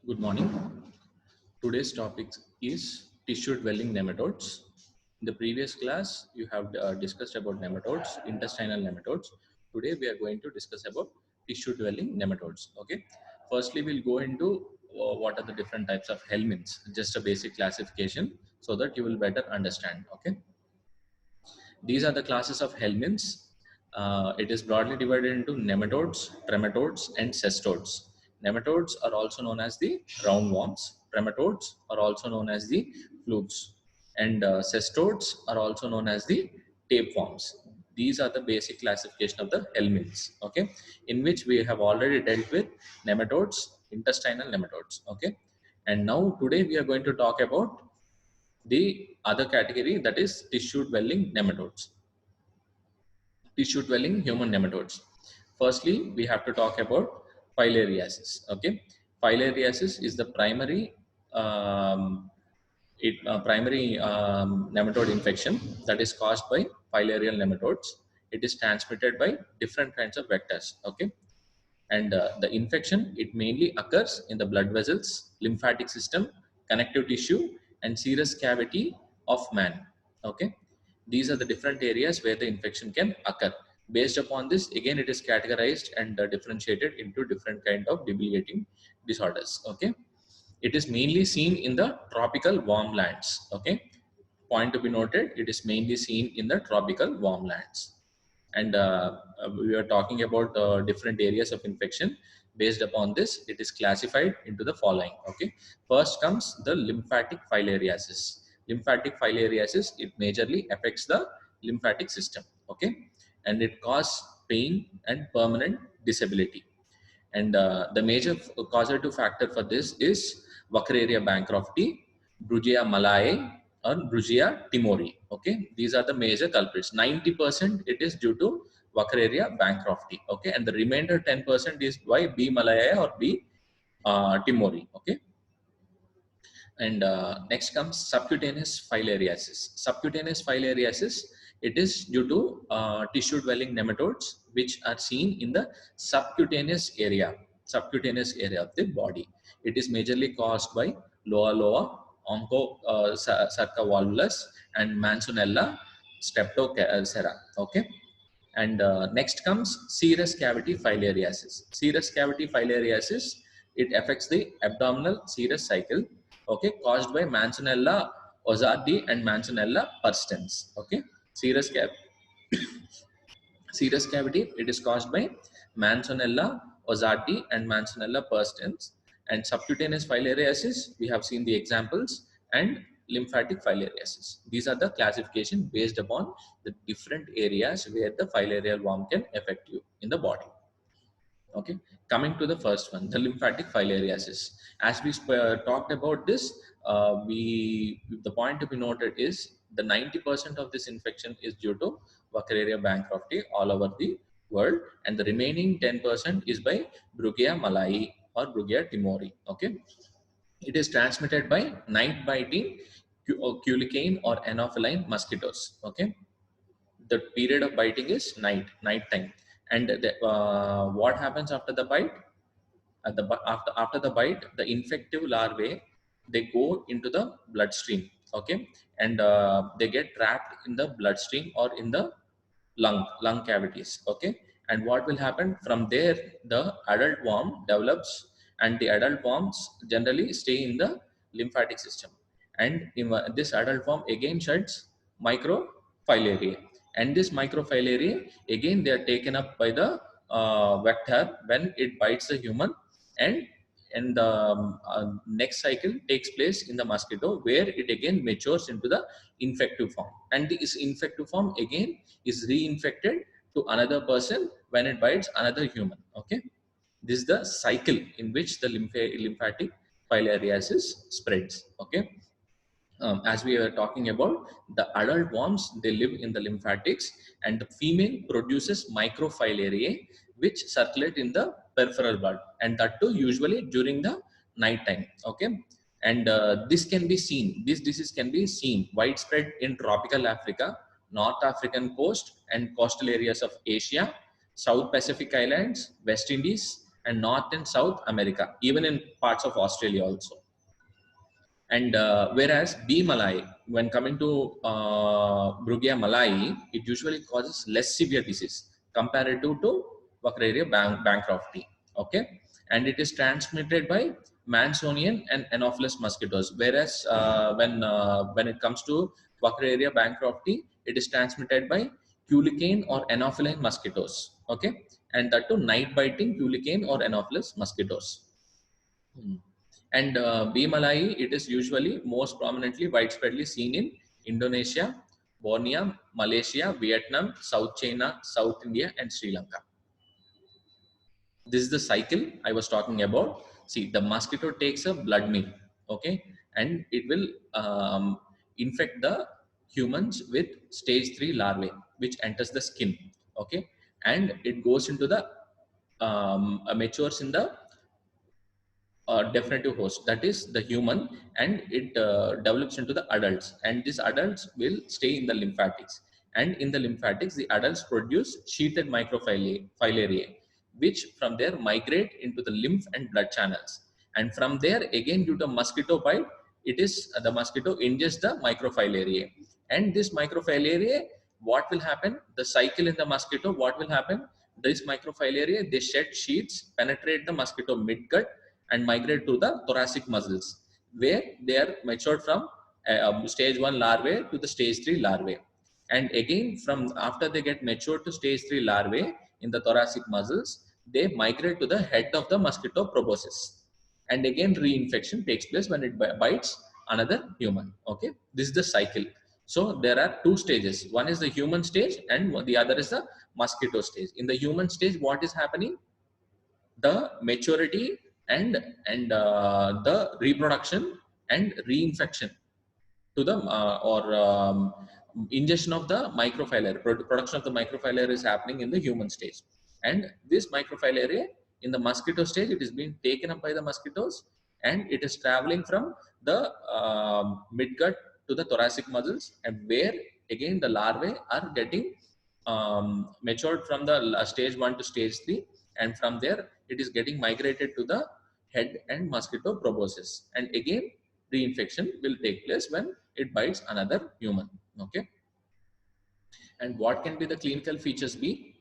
Good morning. Today's topic is tissue dwelling nematodes. In the previous class, you have discussed about nematodes, intestinal nematodes. Today, we are going to discuss about tissue dwelling nematodes. Okay. Firstly, we'll go into what are the different types of helminths, just a basic classification so that you will better understand. Okay. These are the classes of helminths. It is broadly divided into nematodes, trematodes, and cestodes. Nematodes are also known as the roundworms. Trematodes are also known as the flukes. And cestodes are also known as the tapeworms. These are the basic classification of the helminths, okay, in which we have already dealt with nematodes, intestinal nematodes, okay. And now today we are going to talk about the other category, that is tissue dwelling nematodes. Tissue dwelling human nematodes. Firstly, we have to talk about filariasis. Okay, filariasis is the primary nematode infection that is caused by filarial nematodes. It is transmitted by different kinds of vectors. Okay, and the infection, it mainly occurs in the blood vessels, lymphatic system, connective tissue, and serous cavity of man. Okay, these are the different areas where the infection can occur. Based upon this, again, it is categorized and differentiated into different kind of debilitating disorders. Okay, it is mainly seen in the tropical warm lands. Okay, point to be noted, it is mainly seen in the tropical warm lands. And we are talking about different areas of infection. Based upon this, it is classified into the following. Okay, first comes the lymphatic filariasis. Lymphatic filariasis, it majorly affects the lymphatic system. Okay, and it causes pain and permanent disability. And the major causative factor for this is Vaccaria bancrofti, Brugia malae, or Brugia timori. Okay, these are the major culprits. 90% it is due to Vaccaria bancrofti. Okay, and the remainder 10% is by B. malae or B. timori. Okay, and next comes subcutaneous filariasis. Subcutaneous filariasis, it is due to tissue dwelling nematodes which are seen in the subcutaneous area of the body. It is majorly caused by Loa, Onchocerca volvulus, and Manzanella streptocera. Okay, and next comes serous cavity filariasis. Serous cavity filariasis, it affects the abdominal serous cycle, okay, caused by Manzanella ozardi and Manzanella persistens. Okay, serous serous cavity, it is caused by Manzanella ozardi and Manzanella persistens. And subcutaneous filariasis, we have seen the examples, and lymphatic filariasis. These are the classification based upon the different areas where the filarial worm can affect you in the body. Okay, coming to the first one, the lymphatic filariasis. As we talked about this, the point to be noted is the 90% of this infection is due to Vaccaria bancrofti all over the world, and the remaining 10% is by Brugia malayi or Brugia timori. Okay, it is transmitted by night biting culicane or anopheline mosquitoes. Okay, the period of biting is night time. And what happens after the bite? After the bite, the infective larvae, they go into the bloodstream. Okay, and they get trapped in the bloodstream or in the lung cavities. Okay, and what will happen from there? The adult worm develops, and the adult worms generally stay in the lymphatic system. And this adult worm again sheds microfilariae, and this microfilariae again, they are taken up by the vector when it bites the human, and the next cycle takes place in the mosquito, where it again matures into the infective form, and this infective form again is reinfected to another person when it bites another human. Okay, this is the cycle in which the lymphatic filariasis spreads. Okay, as we were talking about, the adult worms, they live in the lymphatics, and the female produces microfilariae which circulate in the peripheral blood, and that too usually during the night time. Okay, and this can be seen, this disease can be seen widespread in tropical Africa, North African coast, and coastal areas of Asia, South Pacific Islands, West Indies, and North and South America, even in parts of Australia also. And whereas B. malai, when coming to Brugia malai, it usually causes less severe disease comparative to Vaccaria bancrofti. Okay, and it is transmitted by Mansonian and Anopheles mosquitoes. Whereas when it comes to Vaccaria bancrofti, it is transmitted by Culicane or Anopheles mosquitoes. Okay, and that to night biting Culicane or Anopheles mosquitoes. And B. malai, it is usually most prominently widespreadly seen in Indonesia, Borneo, Malaysia, Vietnam, South China, South India, and Sri Lanka. This is the cycle I was talking about. See, the mosquito takes a blood meal, okay, and it will infect the humans with stage 3 larvae, which enters the skin, okay, and it goes into the matures in the definitive host, that is the human, and it develops into the adults, and these adults will stay in the lymphatics, and in the lymphatics the adults produce sheeted microfilariae, which from there migrate into the lymph and blood channels, and from there again due to mosquito bite, it is the mosquito ingests the microfilariae, and this microfilariae, what will happen, the cycle in the mosquito, what will happen, this microfilariae, they shed sheets, penetrate the mosquito midgut, and migrate to the thoracic muscles, where they are matured from stage 1 larvae to the stage 3 larvae. And again, from after they get matured to stage 3 larvae in the thoracic muscles, they migrate to the head of the mosquito proboscis. And again, reinfection takes place when it bites another human. Okay, this is the cycle. So there are two stages. One is the human stage, and the other is the mosquito stage. In the human stage, what is happening? The maturity and the reproduction and reinfection to the ingestion of the microfilariae, production of the microfilariae is happening in the human stage, and this microfilariae in the mosquito stage, it is being taken up by the mosquitoes, and it is traveling from the midgut to the thoracic muscles, and where again the larvae are getting matured from the stage 1 to stage 3, and from there it is getting migrated to the head and mosquito proboscis, and again reinfection will take place when it bites another human. Okay, and what can be the clinical features be?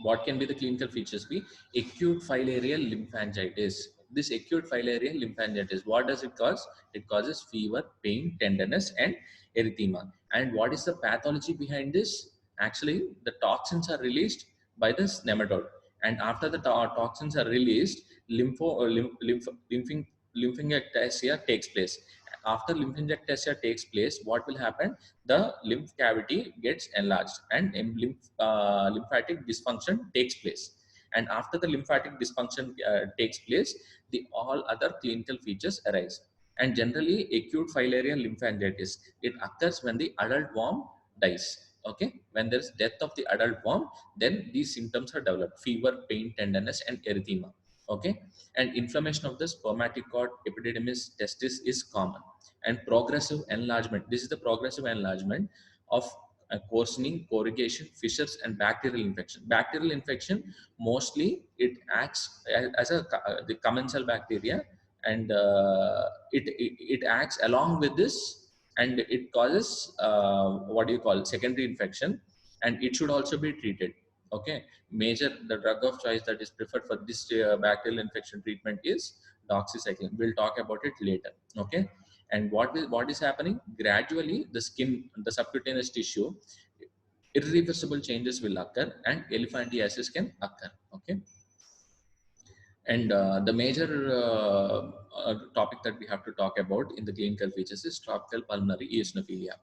What can be the clinical features be? Acute filarial lymphangitis. This acute filarial lymphangitis, what does it cause? It causes fever, pain, tenderness, and erythema. And what is the pathology behind this? Actually, the toxins are released by this nematode, and after the toxins are released, lymphingectasia takes place. After lymphingectasia takes place, what will happen? The lymph cavity gets enlarged, and lymphatic dysfunction takes place. And after the lymphatic dysfunction takes place, the all other clinical features arise. And generally, acute filarial lymphangitis, it occurs when the adult worm dies. Okay, when there is death of the adult worm, then these symptoms are developed: fever, pain, tenderness, and erythema. Okay, and inflammation of the spermatic cord, epididymis, testis is common, and progressive enlargement. This is the progressive enlargement of coarsening, corrugation, fissures, and bacterial infection. Bacterial infection, mostly it acts as a the commensal bacteria, and it acts along with this, and it causes what do you call secondary infection, and it should also be treated. Okay, the drug of choice that is preferred for this bacterial infection treatment is doxycycline. We'll talk about it later. Okay, and what is happening? Gradually, the skin, the subcutaneous tissue, irreversible changes will occur, and elephantiasis can occur. Okay, and the major topic that we have to talk about in the clinical features is tropical pulmonary eosinophilia.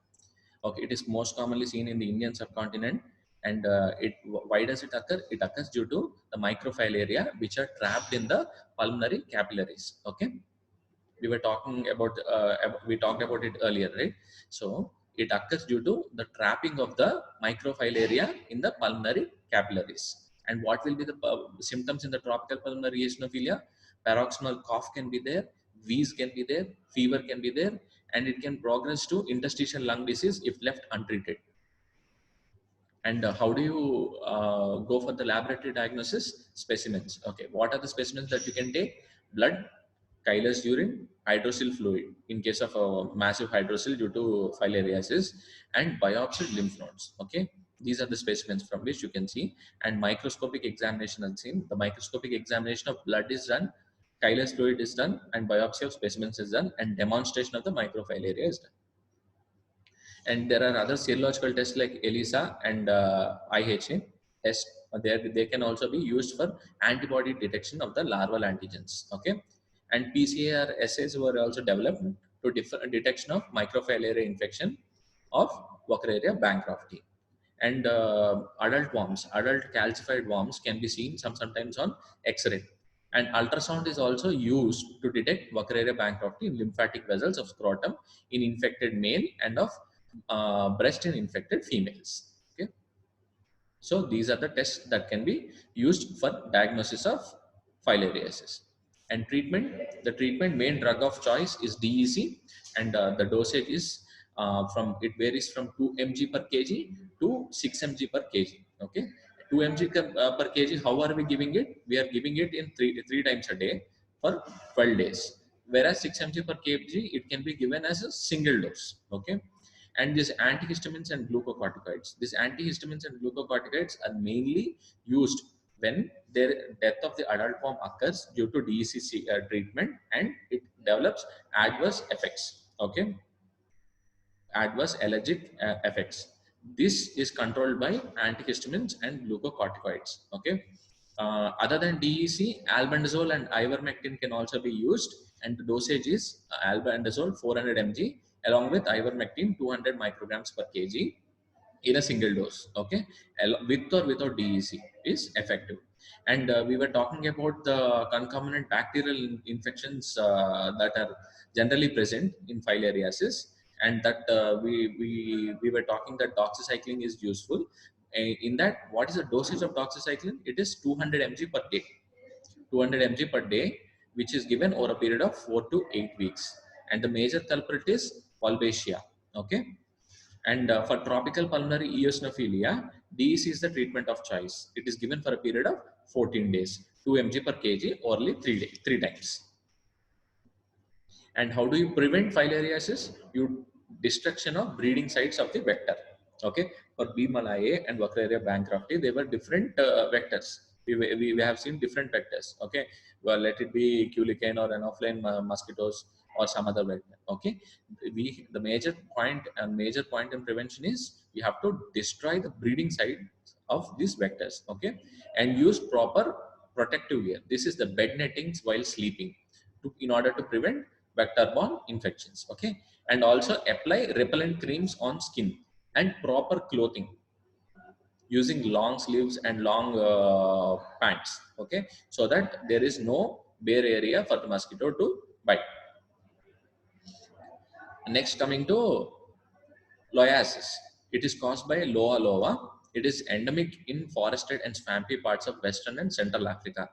Okay, it is most commonly seen in the Indian subcontinent, and why does it occur? It occurs due to the microfilariae which are trapped in the pulmonary capillaries. Okay, we were talking about we talked about it earlier, right? So it occurs due to the trapping of the microfilariae in the pulmonary capillaries. And what will be the symptoms in the tropical pulmonary eosinophilia? Paroxysmal cough can be there, wheeze can be there, fever can be there, and it can progress to interstitial lung disease if left untreated. And how do you go for the laboratory diagnosis? Specimens. Okay, what are the specimens that you can take? Blood, chylous urine, hydrocele fluid in case of a massive hydrocele due to filariasis, and biopsied lymph nodes. Okay, these are the specimens from which you can see. And microscopic examination is seen. The microscopic examination of blood is done, chylous fluid is done, and biopsy of specimens is done, and demonstration of the microfilaria is done. And there are other serological tests like ELISA and IHA test. They can also be used for antibody detection of the larval antigens. Okay, and PCR assays were also developed to detection of microfilaria infection of Wuchereria bancrofti. And adult calcified worms can be seen sometimes on X-ray. And ultrasound is also used to detect Wuchereria bancrofti in lymphatic vessels of scrotum in infected male and of breast in infected females. Okay, so these are the tests that can be used for diagnosis of filariasis. And treatment, the treatment main drug of choice is DEC, and the dosage is it varies from 2 mg per kg to 6 mg per kg. Okay, 2 mg per kg. How are we giving it? We are giving it in three times a day for 12 days. Whereas 6 mg per kg, it can be given as a single dose. Okay, and these antihistamines and glucocorticoids. These antihistamines and glucocorticoids are mainly used when their death of the adult form occurs due to DEC treatment, and it develops adverse effects. Okay, adverse allergic effects. This is controlled by antihistamines and glucocorticoids. Okay. Other than DEC, albendazole and ivermectin can also be used, and the dosage is albendazole 400 mg along with ivermectin 200 micrograms per kg in a single dose. Okay, with or without DEC is effective. And we were talking about the concomitant bacterial infections that are generally present in filariasis, and that we were talking that doxycycline is useful. In that, what is the dosage of doxycycline? It is 200 mg per day. 200 mg per day, which is given over a period of 4 to 8 weeks. And the major culprit is Walbachia. Okay, and for tropical pulmonary eosinophilia, DEC is the treatment of choice. It is given for a period of 14 days, 2 mg per kg, orally 3 times. And how do you prevent filariasis? You destruction of breeding sites of the vector. Okay, for B. malaye and Wuchereria bancrofti, they were different vectors. We have seen different vectors. Okay, well, let it be culicane or anopheline mosquitoes or some other vector. Okay, the major point in prevention is we have to destroy the breeding site of these vectors. Okay, and use proper protective gear. This is the bed nettings while sleeping in order to prevent vector-borne infections. Okay, and also apply repellent creams on skin and proper clothing using long sleeves and long pants. Okay, so that there is no bare area for the mosquito to bite. Next, coming to loiasis. It is caused by Loa loa. It is endemic in forested and swampy parts of Western and Central Africa.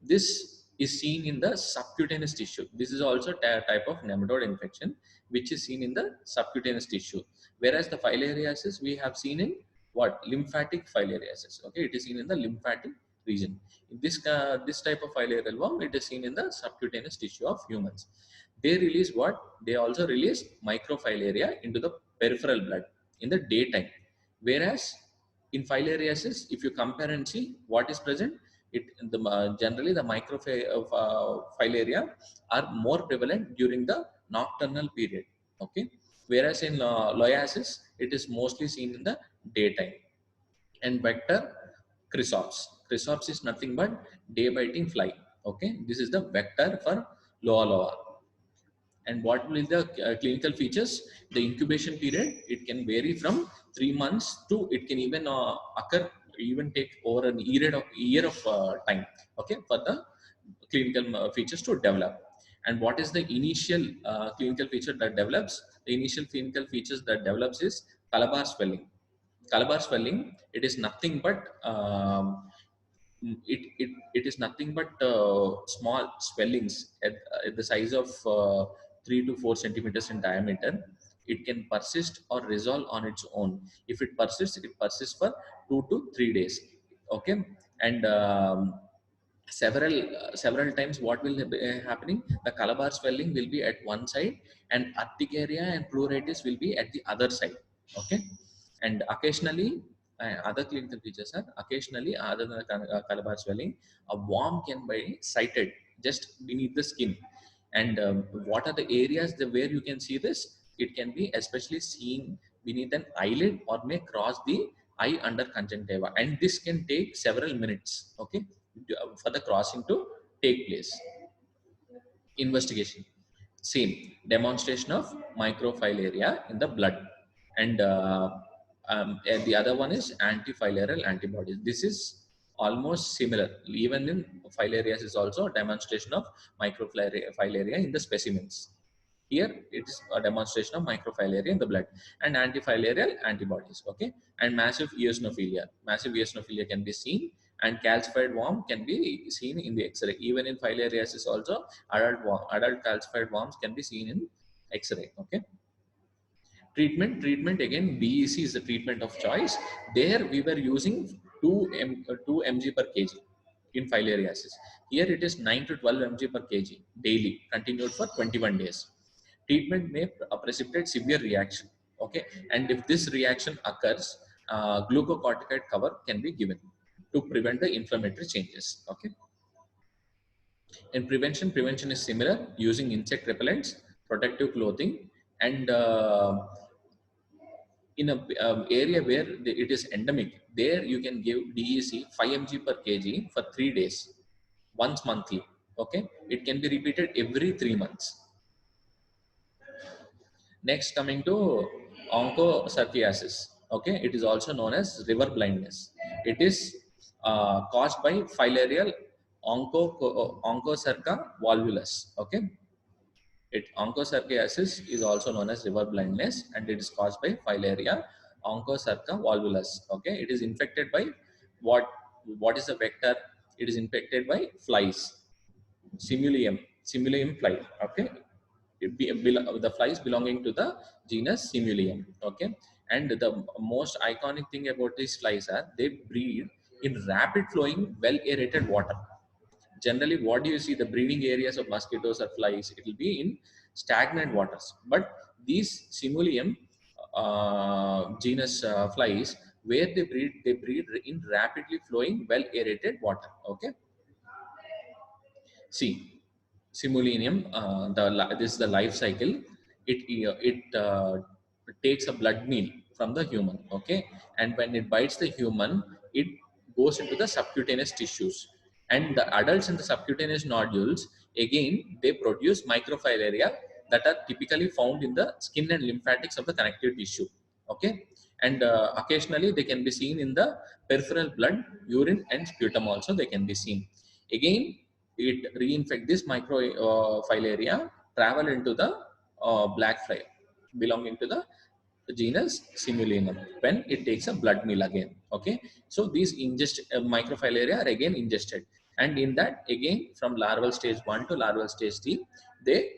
This is seen in the subcutaneous tissue. This is also a type of nematode infection, which is seen in the subcutaneous tissue. Whereas the filariasis we have seen in what? Lymphatic filariasis. Okay, it is seen in the lymphatic region. In this type of filarial worm, it is seen in the subcutaneous tissue of humans. They release what? They also release microfilaria into the peripheral blood in the daytime. Whereas in filariasis, if you compare and see what is present, generally the microfilaria are more prevalent during the nocturnal period. Okay, whereas in loiasis, it is mostly seen in the daytime. And vector, chrysops. Chrysops is nothing but day biting fly. Okay, this is the vector for Loa loa. And what will be the clinical features? The incubation period, it can vary from 3 months to it can even occur, even take over an year of time. Okay, for the clinical features to develop. And what is the initial clinical feature that develops? The initial clinical features that develops is Calabar swelling. Calabar swelling, it is nothing but it is nothing but small swellings at the size of 3 to 4 centimeters in diameter, It can persist or resolve on its own. If it persists for 2 to 3 days. Okay, and several times what will be happening, the calabar swelling will be at one side and urticaria and pleuritis will be at the other side. Okay, and occasionally other clinical features are occasionally other than the calabar swelling, a worm can be sighted just beneath the skin. And what are the areas where you can see this? It can be especially seen beneath an eyelid or may cross the eye under conjunctiva, and this can take several minutes. Okay, for the crossing to take place. Investigation, same, demonstration of microfilaria in the blood. And and the other one is antifilarial antibodies. This is almost similar. Even in filariasis also demonstration of microfilaria in the specimens. Here it is a demonstration of microfilaria in the blood and antifilarial antibodies. Okay, and massive eosinophilia. Massive eosinophilia can be seen, and calcified worm can be seen in the X-ray. Even in filariasis also, adult calcified worms can be seen in X-ray. Okay. Treatment again, BEC is the treatment of choice. There we were using 2 mg per kg in filariasis. Here it is 9 to 12 mg per kg daily, continued for 21 days. Treatment may precipitate severe reaction. Okay, and if this reaction occurs, glucocorticoid cover can be given to prevent the inflammatory changes. Okay. In prevention is similar, using insect repellents, protective clothing, and in a area where it is endemic, there you can give DEC 5 mg per kg for 3 days, once monthly. Okay, it can be repeated every 3 months. Next, coming to onchocerciasis. Okay, it is also known as river blindness. It is caused by filarial onchocerca volvulus. Okay, onchocerciasis is also known as river blindness, and it is caused by filaria onchocerca volvulus. Okay, it is infected by what? What is the vector? It is infected by flies, simulium fly. Okay, the flies belonging to the genus Simulium. Okay, and the most iconic thing about these flies are they breed in rapid flowing, well aerated water. Generally, what do you see? The breeding areas of mosquitoes or flies, it will be in stagnant waters. But these Simulium genus flies, where they breed in rapidly flowing, well aerated water. Okay. See, Simulinium, this is the life cycle. It takes a blood meal from the human. Okay, and when it bites the human, it goes into the subcutaneous tissues, and the adults in the subcutaneous nodules again they produce microfilaria that are typically found in the skin and lymphatics of the connective tissue. Okay, and occasionally they can be seen in the peripheral blood, urine, and sputum also they can be seen. Again, it reinfect this microfilaria, travel into the black fly belonging to the genus Simulinum when it takes a blood meal again. Okay, so these microfilaria are again ingested, and in that again from larval stage 1 to larval stage 3, they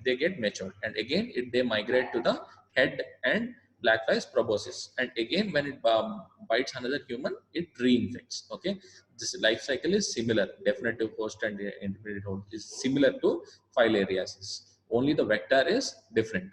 they get matured, and again they migrate to the head and black flies proboscis, and again when it bites another human, it reinfects. Okay, this life cycle is similar. Definitive host and intermediate host is similar to filariasis, only the vector is different.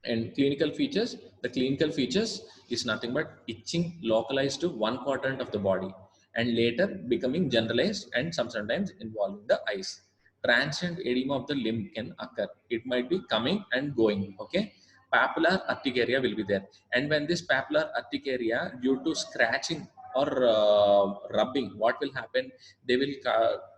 And clinical features, the clinical features is nothing but itching localized to one quadrant of the body and later becoming generalized and sometimes involving the eyes. Transient edema of the limb can occur. It might be coming and going. Okay, papillar urticaria will be there, and when this papillar urticaria due to scratching or rubbing, what will happen? They will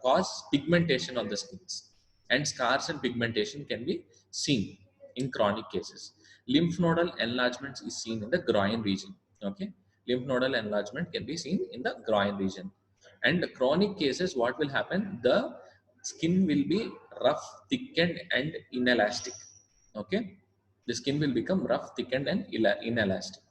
cause pigmentation on the skins, and scars and pigmentation can be seen in chronic cases. Lymph nodal enlargement is seen in the groin region. Okay, lymph nodal enlargement can be seen in the groin region. And the chronic cases, what will happen? The skin will be rough, thickened, and inelastic. Okay, the skin will become rough, thickened, and inelastic.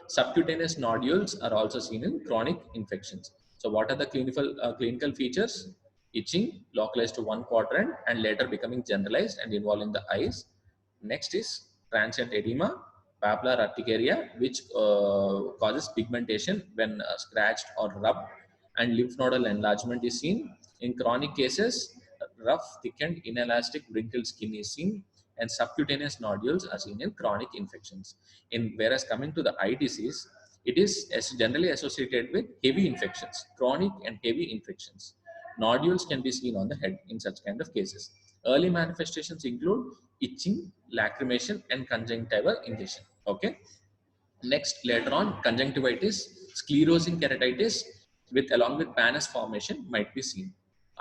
Subcutaneous nodules are also seen in chronic infections. So, what are the clinical features? Itching localized to one quadrant and later becoming generalized and involving the eyes. Next is transient edema, papillary urticaria, which causes pigmentation when scratched or rubbed, and lymph nodal enlargement is seen. In chronic cases, rough, thickened, inelastic, wrinkled skin is seen, and subcutaneous nodules are seen in chronic infections. Whereas coming to the eye disease, it is generally associated with heavy infections, chronic and heavy infections. Nodules can be seen on the head in such kind of cases. Early manifestations include itching, lacrimation, and conjunctival ingestion. Okay. Next, later on, conjunctivitis, sclerosing keratitis, with along with pannus formation might be seen.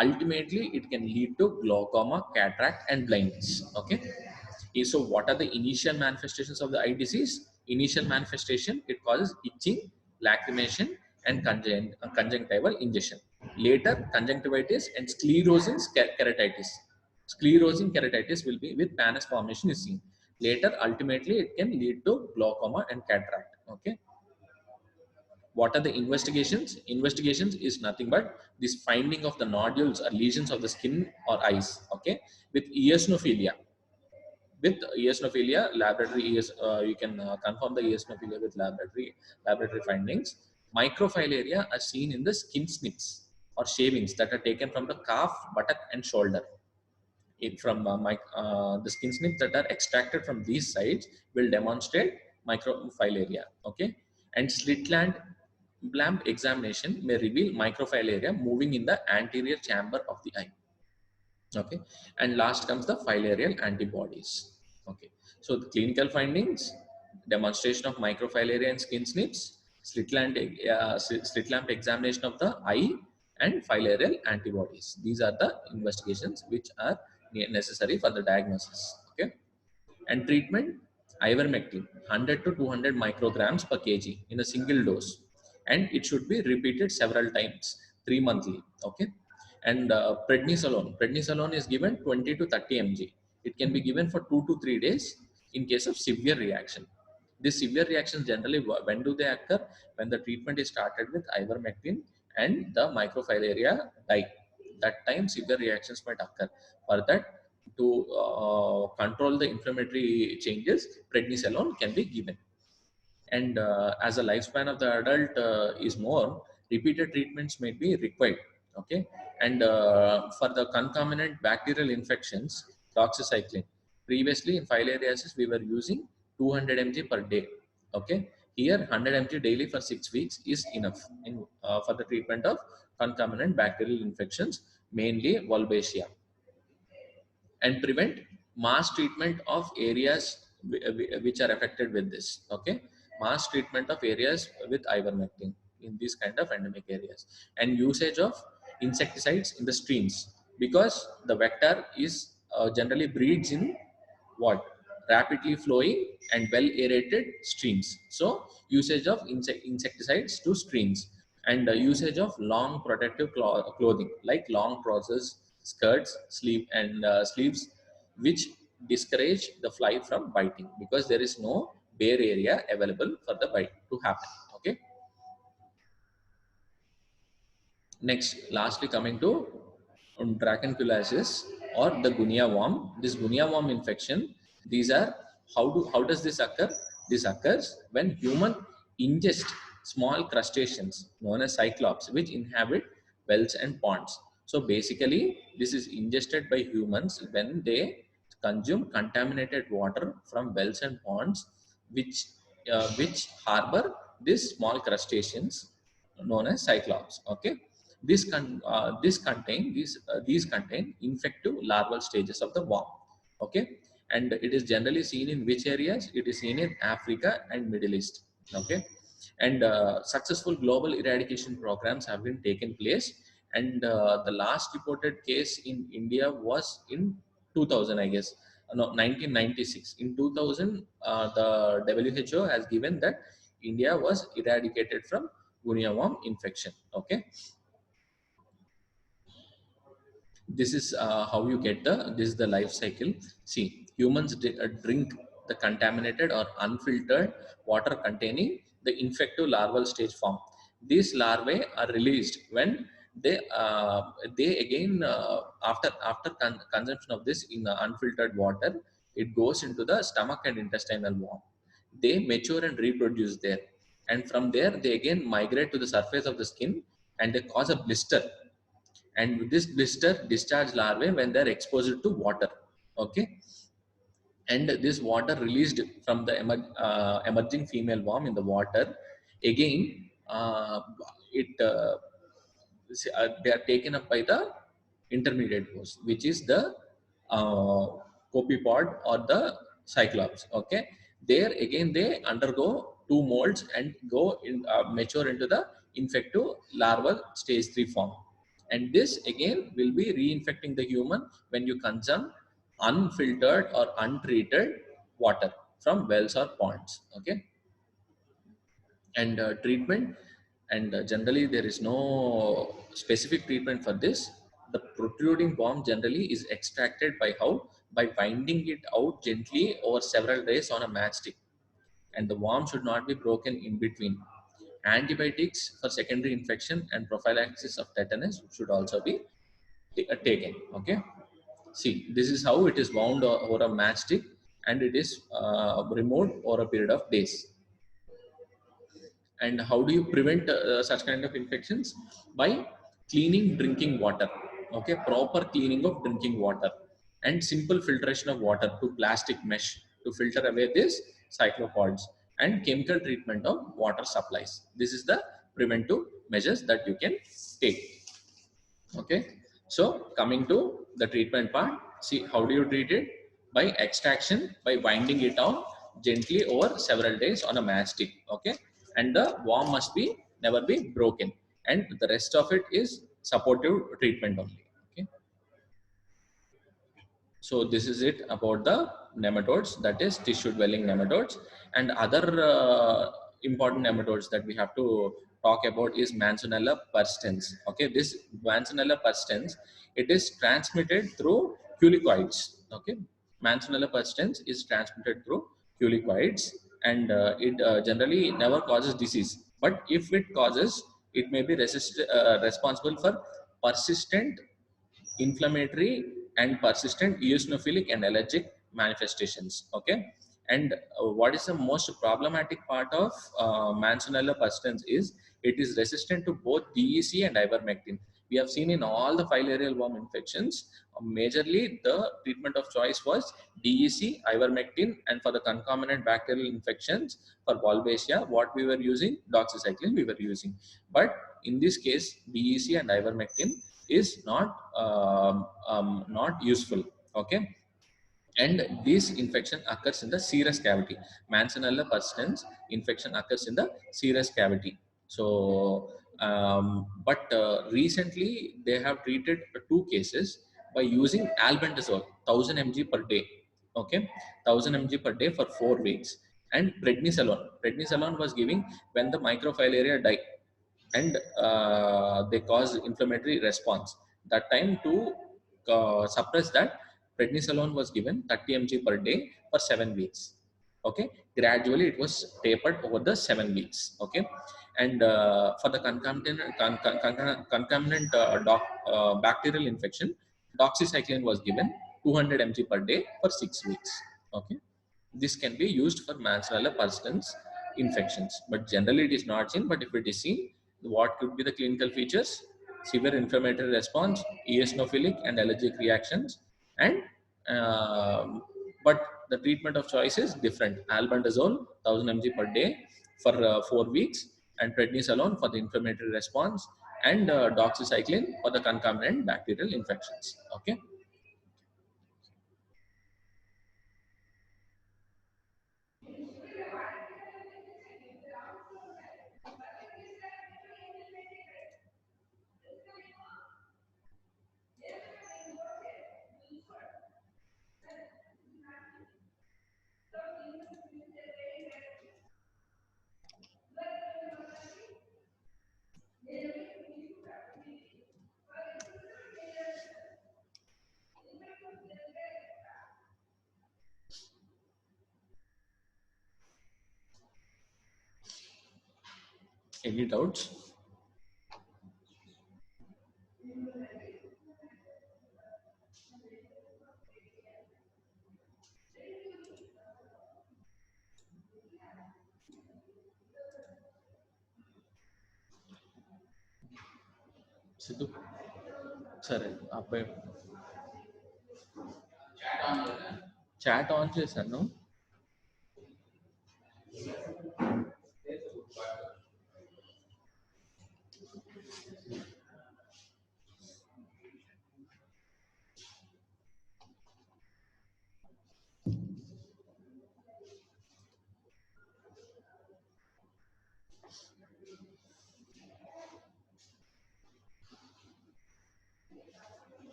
Ultimately, it can lead to glaucoma, cataract, and blindness. Okay. So, what are the initial manifestations of the eye disease? Initial manifestation, it causes itching, lacrimation, and conjunctival ingestion. Later, conjunctivitis and sclerosing keratitis. Sclerosing keratitis will be with pannus formation is seen. Later, ultimately, it can lead to glaucoma and cataract. Okay. What are the investigations? Investigations is nothing but this finding of the nodules or lesions of the skin or eyes. Okay. With eosinophilia, laboratory you can confirm the eosinophilia with laboratory findings. Microfilaria are seen in the skin snips or shavings that are taken from the calf, buttock, and shoulder. The skin snips that are extracted from these sites will demonstrate microfilaria. Okay, and slit lamp examination may reveal microfilaria moving in the anterior chamber of the eye. Okay, and last comes the filarial antibodies. Okay, so the clinical findings: demonstration of microfilaria and skin snips, slit lamp examination of the eye, and filarial antibodies. These are the investigations which are necessary for the diagnosis. Okay, and treatment: ivermectin 100 to 200 micrograms per kg in a single dose, and it should be repeated several times, 3 monthly. Okay, and prednisolone is given 20 to 30 mg. It can be given for 2 to 3 days in case of severe reaction. These severe reactions generally, when do they occur? When the treatment is started with ivermectin and the microfilaria die. That time severe reactions might occur. For that, to control the inflammatory changes, prednisolone can be given. And as the lifespan of the adult is more, repeated treatments may be required. Okay, and for the concomitant bacterial infections, doxycycline. Previously in filariasis we were using 200 mg per day. Okay, here 100 mg daily for 6 weeks is enough for the treatment of concomitant bacterial infections, mainly Wolbachia, and prevent mass treatment of areas which are affected with this. Okay, mass treatment of areas with ivermectin in these kind of endemic areas, and usage of insecticides in the streams, because the vector is generally breeds in what, rapidly flowing and well aerated streams. So usage of insecticides to streams, and usage of long protective clothing like long trousers, skirts, sleeves, which discourage the fly from biting, because there is no bare area available for the bite to happen. Okay, next, lastly, coming to dracunculiasis or the guinea worm. This guinea worm infection, these are, how does this occur? This occurs when human ingest small crustaceans known as cyclops, which inhabit wells and ponds. So basically this is ingested by humans when they consume contaminated water from wells and ponds, which harbor these small crustaceans known as cyclops. Okay, these contain infective larval stages of the worm. Okay, and it is generally seen in which areas? It is seen in Africa and Middle East. Okay, and successful global eradication programs have been taken place, and the last reported case in India was in 2000, I guess. No, 1996. In 2000, the WHO has given that India was eradicated from guinea worm infection. Okay, this is how you get this is the life cycle. See, humans drink the contaminated or unfiltered water containing the infective larval stage form. These larvae are released when they again after consumption of this in unfiltered water, it goes into the stomach and intestinal wall. They mature and reproduce there, and from there they again migrate to the surface of the skin, and they cause a blister, and with this blister discharge larvae when they're exposed to water. Okay, and this water released from the emerging female worm in the water again, it they are taken up by the intermediate host, which is the uh, copepod or the cyclops. Okay, there again they undergo two molds and go in, mature into the infective larval stage 3 form, and this again will be reinfecting the human when you consume unfiltered or untreated water from wells or ponds. Okay, and treatment, and generally there is no specific treatment for this. The protruding worm generally is extracted by how? By winding it out gently over several days on a matchstick, and the worm should not be broken in between. Antibiotics for secondary infection and prophylaxis of tetanus should also be taken. Okay, see, this is how it is wound over a matchstick, and it is removed over a period of days. And how do you prevent such kind of infections? By cleaning drinking water. Okay, proper cleaning of drinking water and simple filtration of water to plastic mesh to filter away these cyclopods, and chemical treatment of water supplies. This is the preventive measures that you can take. Okay, so coming to the treatment part, see how do you treat it? By extraction, by winding it down gently over several days on a matchstick. Okay, and the worm must be never be broken, and the rest of it is supportive treatment only. Okay, so this is it about the nematodes, that is tissue dwelling nematodes. And other important nematodes that we have to talk about is Manzanella persistens. Okay, this Manzanella persistens, it is transmitted through culicoids. Okay, Manzanella persistens is transmitted through culicoids, and it generally never causes disease. But if it causes, it may be responsible for persistent inflammatory and persistent eosinophilic and allergic manifestations. Okay, and what is the most problematic part of Manzanella persistens is it is resistant to both DEC and ivermectin. We have seen in all the filarial worm infections, majorly the treatment of choice was DEC, ivermectin, and for the concomitant bacterial infections for Wolbachia, what we were using, doxycycline we were using. But in this case, DEC and ivermectin is not useful. Okay, and this infection occurs in the serous cavity. Manzanella persistens infection occurs in the serous cavity. So but recently they have treated two cases by using albendazole 1000 mg per day. Okay, 1000 mg per day for 4 weeks. And prednisolone was giving when the microfilaria die, and they cause inflammatory response. That time to suppress that, prednisolone was given 30 mg per day for 7 weeks. Okay, gradually it was tapered over the 7 weeks. Okay, and for the concomitant bacterial infection, doxycycline was given 200 mg per day for 6 weeks. Okay, this can be used for Manzanella persistens infections, but generally it is not seen. But if it is seen, what could be the clinical features? Severe inflammatory response, eosinophilic and allergic reactions, and but the treatment of choice is different. Albendazole 1000 mg per day for 4 weeks, and prednisolone for the inflammatory response, and doxycycline for the concomitant bacterial infections. Okay. Any doubts? Siddhu సరే అబ్బాయి chat on చేశాను.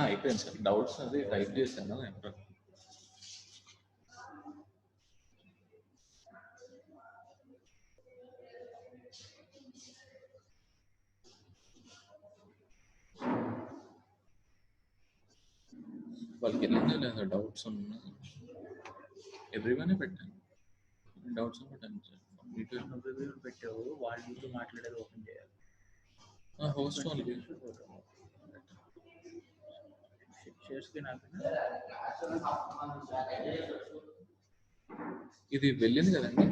అయిపోయింది sir. Doubts అది type చేశాను. వాళ్ళకి వెళ్ళిందా లేదా doubts ఉన్నా ఎవ్రీవనే పెట్టాను. డౌట్స్ పెట్టాను సార్. పెట్టావు వాళ్ళు మాట్లాడేది ఓపెన్ చేయాలి. హోస్ట్ వాళ్ళకి ఇది వెళ్ళింది కదండి.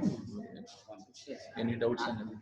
ఎనీ డౌట్స్ అనేది